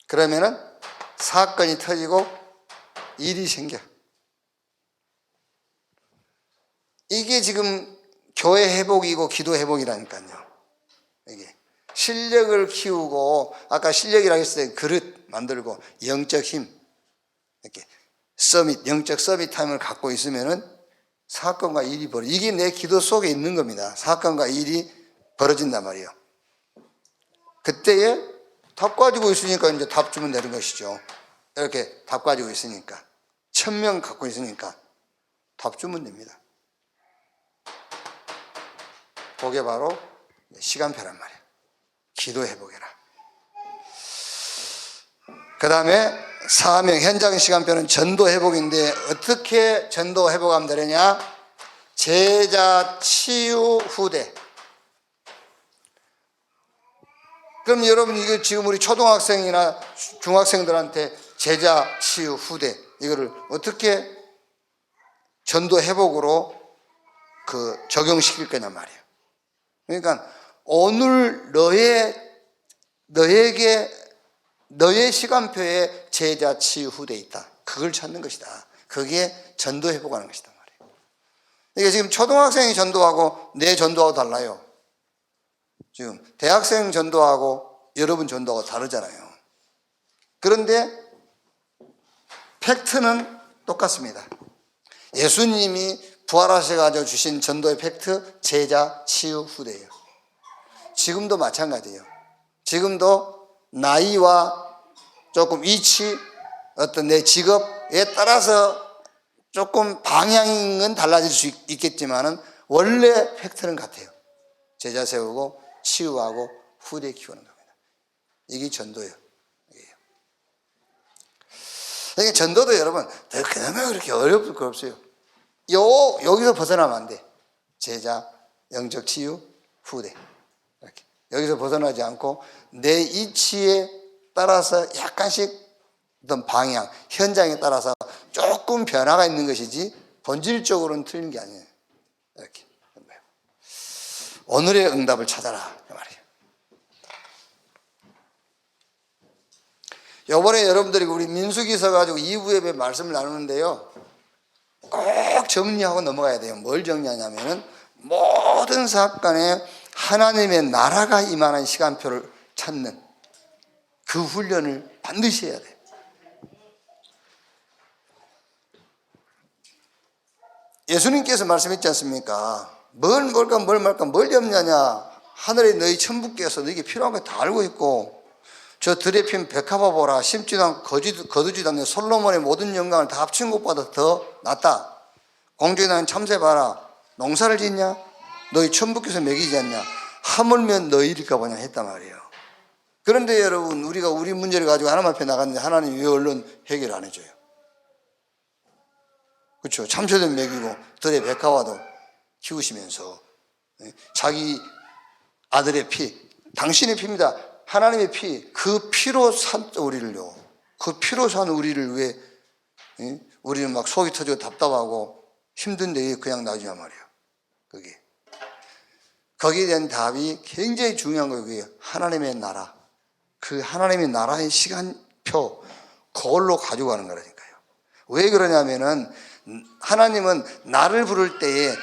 그러면은 사건이 터지고 일이 생겨. 이게 지금 교회 회복이고 기도 회복이라니까요. 이게 실력을 키우고 아까 실력이라고 했을 때 그릇 만들고 영적 힘 이렇게 서밋 영적 서밋 타임을 갖고 있으면은 사건과 일이 이게 내 기도 속에 있는 겁니다. 사건과 일이 벌어진단 말이에요. 그때에 답 가지고 있으니까 이제 답 주면 되는 것이죠. 이렇게 답 가지고 있으니까 1000명 갖고 있으니까 답 주면 됩니다. 그게 바로 시간표란 말이에요. 기도 회복해라. 그 다음에 사명 현장 시간표는 전도 회복인데 어떻게 전도 회복하면 되느냐? 제자 치유 후대. 그럼 여러분 이거 지금 우리 초등학생이나 중학생들한테 제자 치유 후대 이거를 어떻게 전도 회복으로 적용시킬 거냔 말이에요. 그러니까 오늘 너의 시간표에 제자 치유 후대 있다. 그걸 찾는 것이다. 그게 전도 회복하는 것이다 말이에요. 이게 지금 초등학생이 전도하고 내 전도하고 달라요. 지금 대학생 전도하고 여러분 전도하고 다르잖아요. 그런데 팩트는 똑같습니다. 예수님이 부활하셔가지고 주신 전도의 팩트 제자 치유 후대예요. 지금도 마찬가지예요. 지금도 나이와 조금 위치 어떤 내 직업에 따라서 조금 방향은 달라질 수 있겠지만은 원래 팩트는 같아요. 제자 세우고 치유하고 후대 키우는 겁니다. 이게 전도예요. 그러니까 전도도 여러분 그나마 그렇게 어렵을 거 없어요. 여기서 벗어나면 안 돼. 제자, 영적 치유, 후대. 이렇게. 여기서 벗어나지 않고 내 이치에 따라서 약간씩 어떤 방향, 현장에 따라서 조금 변화가 있는 것이지 본질적으로는 틀린 게 아니에요. 이렇게. 오늘의 응답을 찾아라. 그 말이에요. 요번에 여러분들이 우리 민수기서 가지고 2부 예배 말씀을 나누는데요. 꼭 정리하고 넘어가야 돼요. 뭘 정리하냐면은 모든 사건에 하나님의 나라가 임하는 시간표를 찾는 그 훈련을 반드시 해야 돼요. 예수님께서 말씀했지 않습니까? 뭘 말까 뭘 염려냐. 하늘에 너희 천부께서 너희에게 필요한 거 다 알고 있고 저 들에 핀 백합화 보라. 심지도 않고 거두지도 않는 솔로몬의 모든 영광을 다 합친 것보다 더 낫다. 공중에 나는 참새 봐라. 농사를 짓냐? 너희 천부께서 먹이지 않냐? 하물며 너희일까 보냐 했단 말이에요. 그런데 여러분 우리가 우리 문제를 가지고 하나님 앞에 나갔는데 하나님 왜 얼른 해결 안 해줘요? 그렇죠. 참새도 먹이고 들의 백합화도 키우시면서 자기 아들의 피, 당신의 피입니다. 하나님의 피, 그 피로 산 우리를요. 그 피로 산 우리를 왜 우리는 막 속이 터지고 답답하고 힘든데 그냥 놔주냐 말이에요. 그게 거기에 대한 답이 굉장히 중요한 거예요. 그게 하나님의 나라, 그 하나님의 나라의 시간표 그걸로 가지고 가는 거라니까요. 왜 그러냐면은 하나님은 나를 부를 때에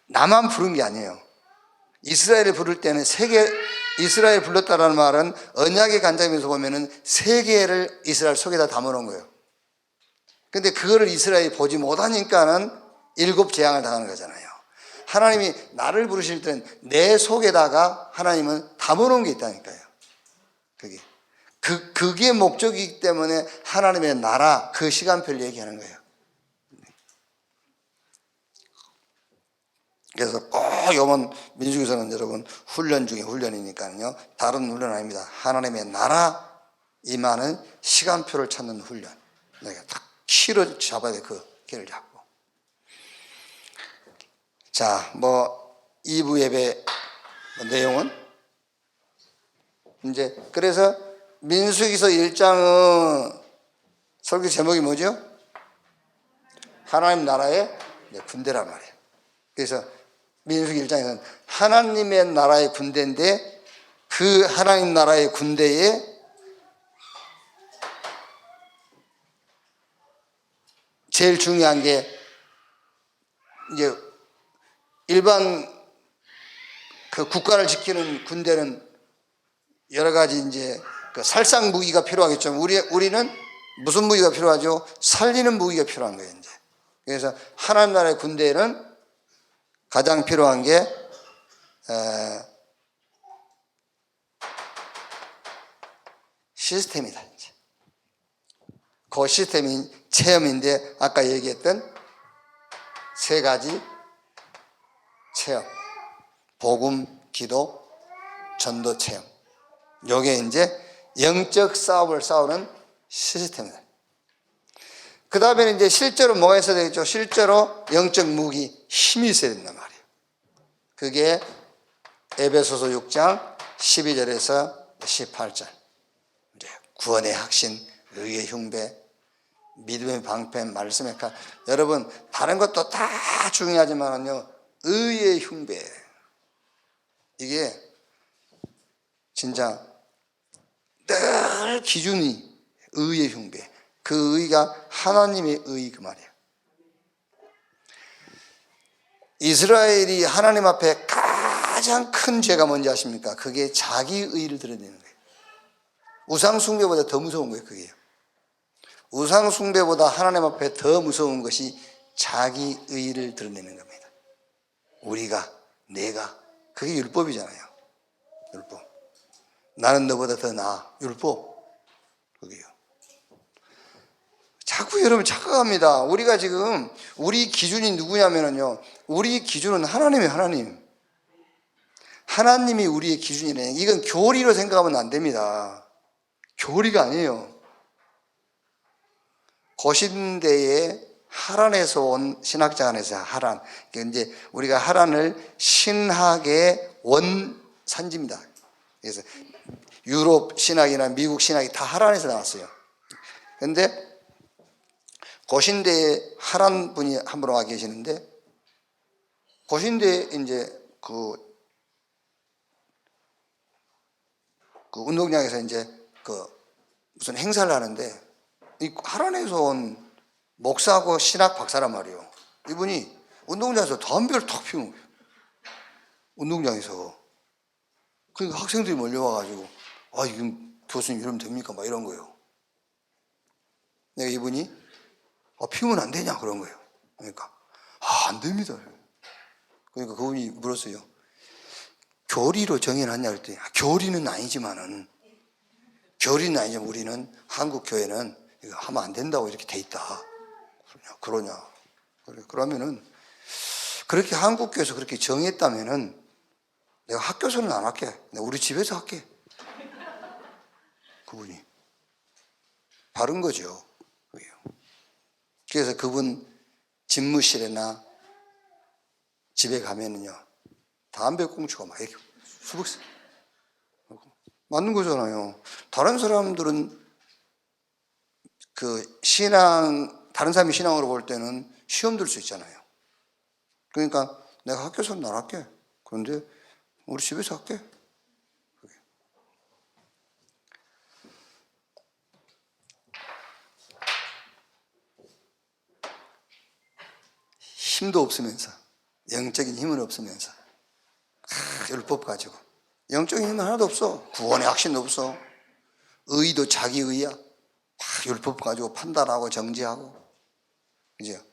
나만 부른 게 아니에요. 이스라엘을 부를 때는 이스라엘 불렀다라는 말은 언약의 관점에서 보면은 세계를 이스라엘 속에다 담아놓은 거예요. 근데 그거를 이스라엘이 보지 못하니까는 7 재앙을 당하는 거잖아요. 하나님이 나를 부르실 때는 내 속에다가 하나님은 담아놓은 게 있다니까요. 그게 목적이기 때문에 하나님의 나라, 그 시간표를 얘기하는 거예요. 그래서 꼭 이번 민수기서는 여러분 훈련 중에 훈련이니까요. 다른 훈련 아닙니다. 하나님의 나라 임하는 시간표를 찾는 훈련. 내가 딱 키를 잡아야 돼. 그 키를 잡고. 자, 2부 예배 내용은 이제 그래서 민수기서 1장은 설교 제목이 뭐죠? 하나님 나라의 군대란 말이에요. 그래서 민수기 1장에서는 하나님의 나라의 군대인데 그 하나님 나라의 군대에 제일 중요한 게 이제 일반 그 국가를 지키는 군대는 여러 가지 이제 그 살상 무기가 필요하겠죠. 우리는 무슨 무기가 필요하죠? 살리는 무기가 필요한 거예요, 이제. 그래서 하나님 나라의 군대는 가장 필요한 게 시스템이다. 이제. 그 시스템이 체험인데 아까 얘기했던 세 가지 체험. 복음, 기도, 전도 체험. 요게 이제 영적 싸움을 싸우는 시스템이다. 그 다음에는 이제 실제로 뭐가 있어야 되겠죠? 실제로 영적 무기, 힘이 있어야 된단 말이에요. 그게 에베소서 6장 12절에서 18절. 이제 구원의 확신, 의의 흉배, 믿음의 방패, 말씀의 칼. 여러분, 다른 것도 다 중요하지만요, 의의 흉배. 이게 진짜 늘 기준이 의의 흉배. 그 의가 하나님의 의 그 말이에요. 이스라엘이 하나님 앞에 가장 큰 죄가 뭔지 아십니까? 그게 자기 의를 드러내는 거예요. 우상 숭배보다 더 무서운 거예요. 그게요. 우상 숭배보다 하나님 앞에 더 무서운 것이 자기 의를 드러내는 겁니다. 우리가, 내가, 그게 율법이잖아요. 율법. 나는 너보다 더 나아. 율법. 그게요. 자꾸 여러분 착각합니다. 우리가 지금 우리 기준이 누구냐면요, 우리 기준은 하나님이에요. 하나님이 우리의 기준이네. 이건 교리로 생각하면 안 됩니다. 교리가 아니에요. 고신대에 하란에서 온 신학자 안에서 하란. 이제 우리가 하란을 신학의 원산지입니다. 그래서 유럽 신학이나 미국 신학이 다 하란에서 나왔어요. 그런데 고신대에 하란 분이 한 분 와 계시는데, 고신대에 이제 그 운동장에서 이제 무슨 행사를 하는데, 이 하란에서 온 목사하고 신학 박사란 말이에요. 이분이 운동장에서 담배를 탁 피우는 거예요. 운동장에서. 그러니까 학생들이 몰려와가지고, 이건 교수님 이러면 됩니까? 막 이런 거예요. 내가 이분이, 피우면 안 되냐? 그런 거예요. 그러니까, 안 됩니다. 그러니까 그분이 물었어요. 교리로 정해놨냐? 그랬더니, 교리는 아니지만 우리는, 한국 교회는 이거 하면 안 된다고 이렇게 돼 있다. 그러냐. 그러면은, 그렇게 한국 교회에서 그렇게 정했다면은, 내가 학교에서는 안 할게. 내가 우리 집에서 할게. 그분이. 바른 거죠. 그래서 그분 집무실이나 집에 가면은요, 담배 꽁초가 막 이렇게 수북 맞는 거잖아요. 다른 사람들은 다른 사람이 신앙으로 볼 때는 시험 들 수 있잖아요. 그러니까 내가 학교에서는 안 할게. 그런데 우리 집에서 할게. 힘도 없으면서, 영적인 힘은 없으면서, 율법 가지고. 영적인 힘은 하나도 없어. 구원의 확신도 없어. 의도 자기 의야. 율법 가지고 판단하고 정지하고. 그죠?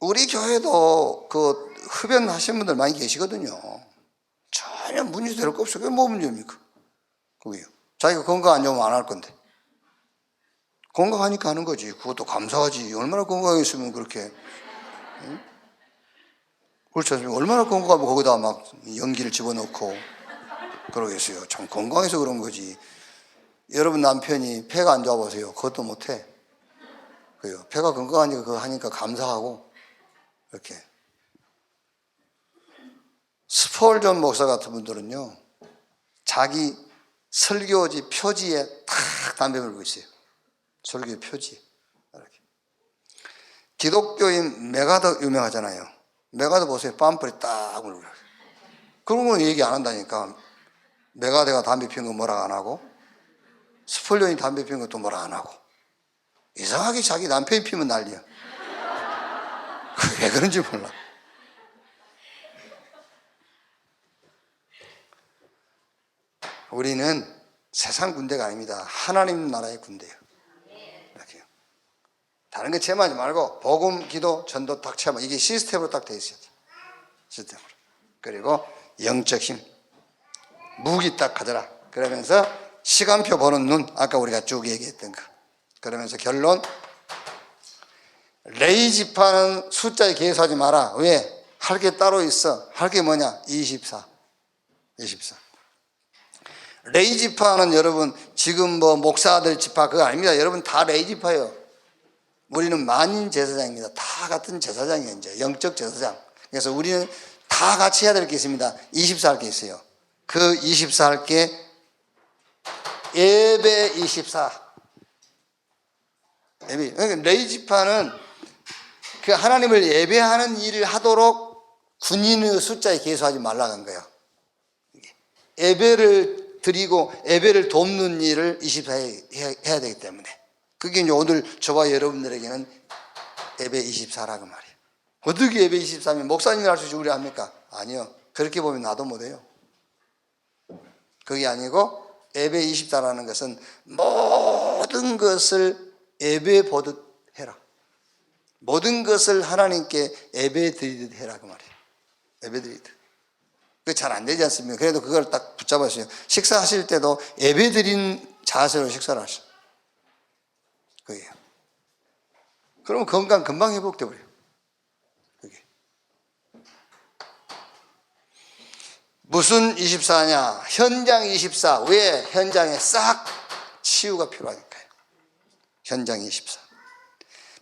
우리 교회도 그 흡연하신 분들 많이 계시거든요. 전혀 문제 될 거 없어요. 그게 뭐 문제입니까? 그게요. 자기가 건강 안 좋으면 안 할 건데. 건강하니까 하는 거지. 그것도 감사하지. 얼마나 건강했으면 그렇게. 응? 그렇지 않습니까? 얼마나 건강하면 거기다 막 연기를 집어넣고 그러겠어요. 참 건강해서 그런 거지. 여러분 남편이 폐가 안 좋아 보세요. 그것도 못해. 그래요. 폐가 건강하니까 그거 하니까 감사하고 이렇게. 스폴전 목사 같은 분들은요, 자기 설교지 표지에 탁 담배 물고 있어요. 설교 표지. 이렇게. 기독교인 메가더 유명하잖아요. 메가더 보세요. 팜플이 딱 물고. 그런 건 얘기 안 한다니까. 메가더가 담배 피운 거 뭐라 안 하고, 스폴전이 담배 피운 것도 뭐라 안 하고. 이상하게 자기 남편이 피면 난리야. 왜 그런지 몰라. 우리는 세상 군대가 아닙니다. 하나님 나라의 군대예요. 이렇게요. 다른 거 체험하지 말고 복음, 기도, 전도 딱 체험. 이게 시스템으로 딱 돼 있어요. 시스템으로. 그리고 영적 힘, 무기 딱 가져라. 그러면서 시간표 보는 눈, 아까 우리가 쭉 얘기했던 거. 그러면서 결론, 레이지파는 숫자에 계산하지 마라. 왜? 할 게 따로 있어. 할 게 뭐냐? 24. 레이지파는 여러분 지금 뭐 목사들 지파 그거 아닙니다. 여러분 다 레이지파예요. 우리는 만인 제사장입니다. 다 같은 제사장이에요. 이제 영적 제사장. 그래서 우리는 다 같이 해야 될 게 있습니다. 24 할 게 있어요. 그 24 할 게 예배 24. 예배. 그러니까 레이지파는 그 하나님을 예배하는 일을 하도록 군인의 숫자에 계수하지 말라는 거예요. 예배를 드리고 예배를 돕는 일을 24에 해야 되기 때문에. 그게 이제 오늘 저와 여러분들에게는 예배 24라고 말이에요. 어떻게 예배 24면 목사님이 할 수 있지 우리 합니까? 아니요. 그렇게 보면 나도 못해요. 그게 아니고 예배 24라는 것은 모든 것을 예배 보듯 해라. 모든 것을 하나님께 예배 드리듯 해라 그 말이에요. 예배 드리듯. 그게 잘 안 되지 않습니까? 그래도 그걸 딱 붙잡았어요. 식사하실 때도 예배 드린 자세로 식사를 하셔. 그게요. 그러면 건강 금방 회복돼 버려요. 그게. 무슨 24냐? 현장 24. 왜? 현장에 싹 치유가 필요하니까요. 현장 24.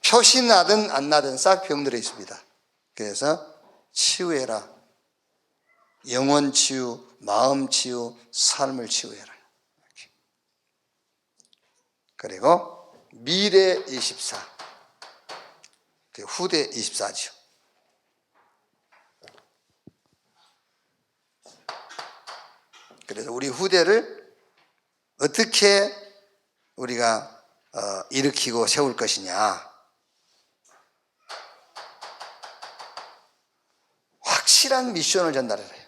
표시 나든 안 나든 싹 병들어 있습니다. 그래서 치유해라. 영혼 치유, 마음 치유, 삶을 치유해라. 이렇게. 그리고 미래 24. 후대 24죠. 그래서 우리 후대를 어떻게 우리가 일으키고 세울 것이냐. 확실한 미션을 전달해라.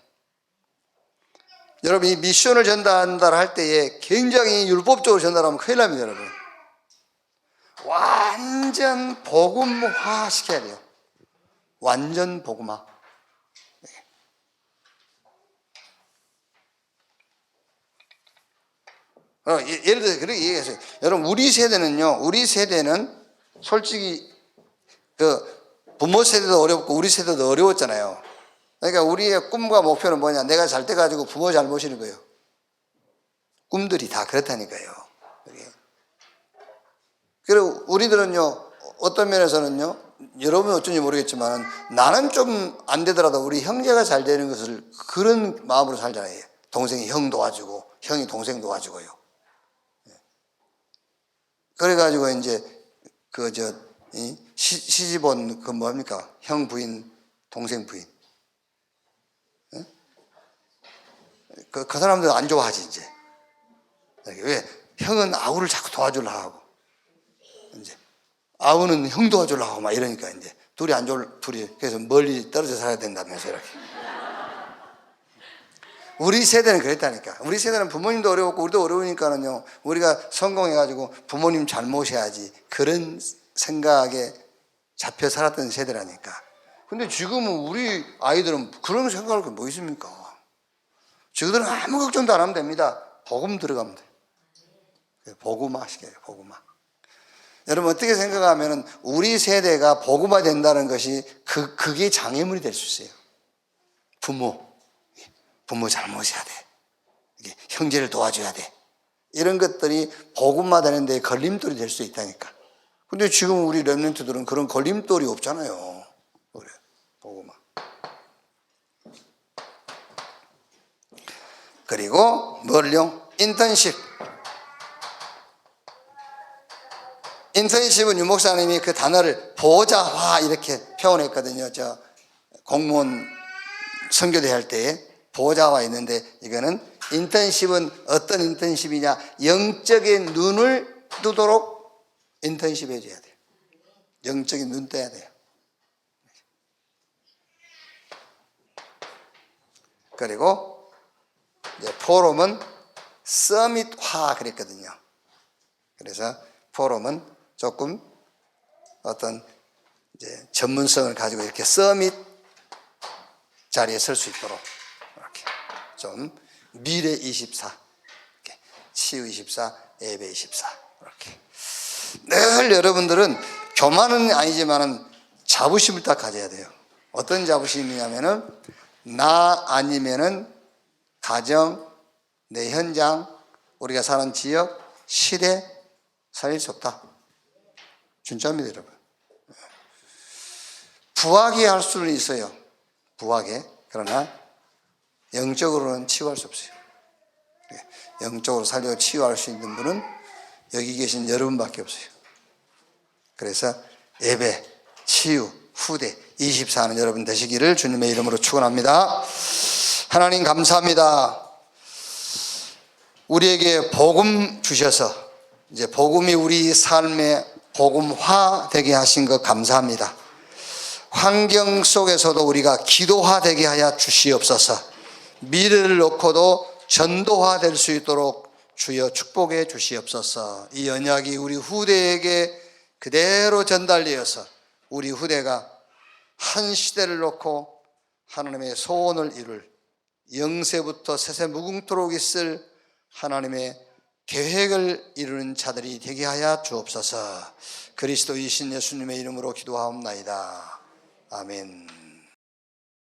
여러분 이 미션을 전달할 때에 굉장히 율법적으로 전달하면 큰일 납니다. 여러분 완전 복음화 시켜야 돼요. 완전 복음화. 예를 들어서 그렇게 얘기했어요. 여러분 우리 세대는 솔직히 그 부모 세대도 어렵고 우리 세대도 어려웠잖아요. 그러니까 우리의 꿈과 목표는 뭐냐? 내가 잘 돼 가지고 부모 잘 모시는 거예요. 꿈들이 다 그렇다니까요. 그리고 우리들은요, 어떤 면에서는요, 여러분은 어쩐지 모르겠지만 나는 좀 안 되더라도 우리 형제가 잘 되는 것을 그런 마음으로 살잖아요. 동생이 형 도와주고 형이 동생 도와주고요. 그래가지고 이제 시집온 그 뭡니까? 형 부인, 동생 부인. 그 사람들 안 좋아하지, 이제. 왜? 형은 아우를 자꾸 도와주려고 하고, 이제. 아우는 형 도와주려고 하고, 막 이러니까, 이제. 둘이, 그래서 멀리 떨어져 살아야 된다면서, 이렇게. 우리 세대는 그랬다니까. 우리 세대는 부모님도 어려웠고, 우리도 어려우니까는요, 우리가 성공해가지고 부모님 잘 모셔야지. 그런 생각에 잡혀 살았던 세대라니까. 근데 지금은 우리 아이들은 그런 생각할 게 뭐 있습니까? 저들은 아무 걱정도 안 하면 됩니다. 복음 들어가면 돼. 복음화 시켜요. 복음화. 여러분 어떻게 생각하면 우리 세대가 복음화 된다는 것이 그게 장애물이 될 수 있어요. 부모 잘 모셔야 돼. 형제를 도와줘야 돼. 이런 것들이 복음화 되는 데 걸림돌이 될 수 있다니까. 근데 지금 우리 렘넌트들은 그런 걸림돌이 없잖아요. 그래, 복음화. 그리고 뭘요? 인턴십. 인턴십은 유 목사님이 그 단어를 보호자화 이렇게 표현했거든요. 저 공무원 선교대 할 때 보호자화 있는데, 이거는 인턴십은 어떤 인턴십이냐? 영적인 눈을 뜨도록 인턴십 해줘야 돼요. 영적인 눈 떠야 돼요. 그리고 이제 포럼은 서밋화 그랬거든요. 그래서 포럼은 조금 어떤 이제 전문성을 가지고 이렇게 서밋 자리에 설 수 있도록 이렇게 좀 미래 24, 이렇게 치유 24, 예배 24 이렇게 늘 여러분들은 교만은 아니지만은 자부심을 딱 가져야 돼요. 어떤 자부심이냐면은 나 아니면은 가정, 내 현장, 우리가 사는 지역, 시대 살릴 수 없다. 진짜입니다, 여러분. 부하게 할 수는 있어요. 부하게. 그러나 영적으로는 치유할 수 없어요. 영적으로 살려 치유할 수 있는 분은 여기 계신 여러분밖에 없어요. 그래서 예배, 치유, 후대 24는 여러분 되시기를 주님의 이름으로 축원합니다. 하나님 감사합니다. 우리에게 복음 주셔서 이제 복음이 우리 삶의 복음화 되게 하신 것 감사합니다. 환경 속에서도 우리가 기도화 되게 하여 주시옵소서. 미래를 놓고도 전도화 될 수 있도록 주여 축복해 주시옵소서. 이 언약이 우리 후대에게 그대로 전달되어서 우리 후대가 한 시대를 놓고 하나님의 소원을 이룰, 영세부터 세세 무궁토록 있을 하나님의 계획을 이루는 자들이 되게 하여 주옵소서. 그리스도이신 예수님의 이름으로 기도하옵나이다. 아멘.